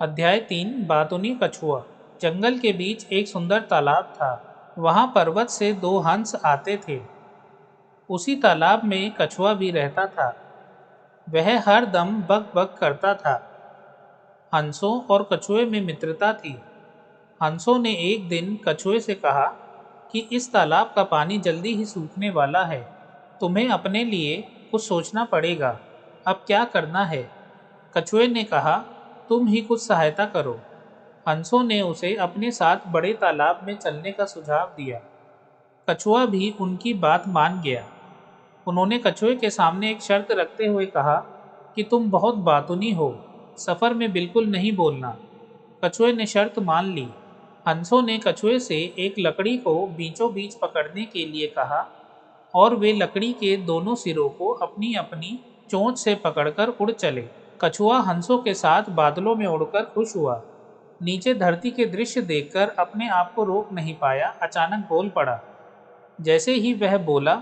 अध्याय 3 बातूनी कछुआ। जंगल के बीच एक सुंदर तालाब था। वहां पर्वत से दो हंस आते थे। उसी तालाब में कछुआ भी रहता था। वह हर दम बक बक करता था। हंसों और कछुए में मित्रता थी। हंसों ने एक दिन कछुए से कहा कि इस तालाब का पानी जल्दी ही सूखने वाला है। तुम्हें अपने लिए कुछ सोचना पड़ेगा। अब क्या करना है? कछुए ने कहा, तुम ही कुछ सहायता करो। हंसों ने उसे अपने साथ बड़े तालाब में चलने का सुझाव दिया। कछुआ भी उनकी बात मान गया। उन्होंने कछुए के सामने एक शर्त रखते हुए कहा कि तुम बहुत बातूनी हो, सफर में बिल्कुल नहीं बोलना। कछुए ने शर्त मान ली। हंसों ने कछुए से एक लकड़ी को बीचों बीच पकड़ने के लिए कहा और वे लकड़ी के दोनों सिरों को अपनी अपनी चोंच से पकड़कर उड़ चले। कछुआ हंसों के साथ बादलों में उड़कर खुश हुआ। नीचे धरती के दृश्य देखकर अपने आप को रोक नहीं पाया, अचानक बोल पड़ा। जैसे ही वह बोला,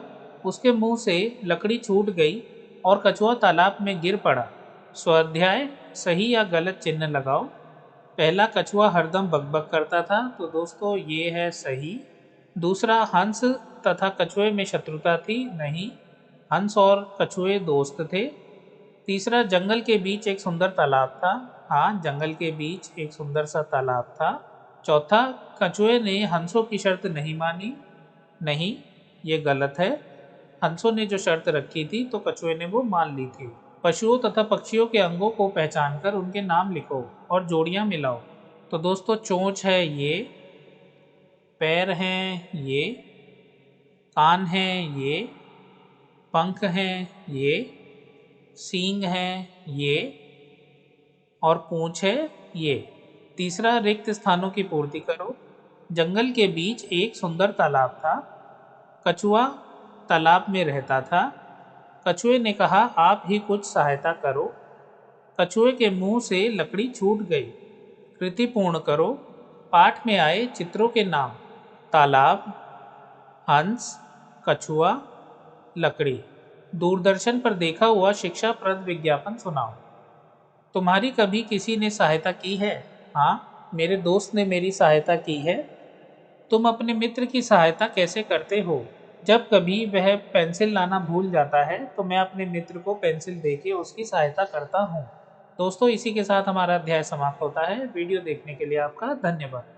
उसके मुंह से लकड़ी छूट गई और कछुआ तालाब में गिर पड़ा। स्वाध्याय सही या गलत चिन्ह लगाओ। पहला, कछुआ हरदम बकबक करता था, तो दोस्तों ये है सही। दूसरा, हंस तथा कछुए में शत्रुता थी, नहीं, हंस और कछुए दोस्त थे। तीसरा, जंगल के बीच एक सुंदर तालाब था, हाँ, जंगल के बीच एक सुंदर सा तालाब था। चौथा, कछुए ने हंसों की शर्त नहीं मानी, नहीं, ये गलत है। हंसों ने जो शर्त रखी थी तो कछुए ने वो मान ली थी। पशुओं तथा पक्षियों के अंगों को पहचानकर उनके नाम लिखो और जोड़ियां मिलाओ। तो दोस्तों, चोंच है ये, पैर हैं ये, कान हैं ये, पंख हैं ये, सींग हैं ये और पूंछ है ये। तीसरा, रिक्त स्थानों की पूर्ति करो। जंगल के बीच एक सुंदर तालाब था। कछुआ तालाब में रहता था। कछुए ने कहा, आप ही कुछ सहायता करो। कछुए के मुंह से लकड़ी छूट गई। कृति पूर्ण करो। पाठ में आए चित्रों के नाम: तालाब, हंस, कछुआ, लकड़ी। दूरदर्शन पर देखा हुआ शिक्षाप्रद विज्ञापन सुनाओ। तुम्हारी कभी किसी ने सहायता की है? हाँ, मेरे दोस्त ने मेरी सहायता की है। तुम अपने मित्र की सहायता कैसे करते हो? जब कभी वह पेंसिल लाना भूल जाता है तो मैं अपने मित्र को पेंसिल देके उसकी सहायता करता हूँ। दोस्तों, इसी के साथ हमारा अध्याय समाप्त होता है। वीडियो देखने के लिए आपका धन्यवाद।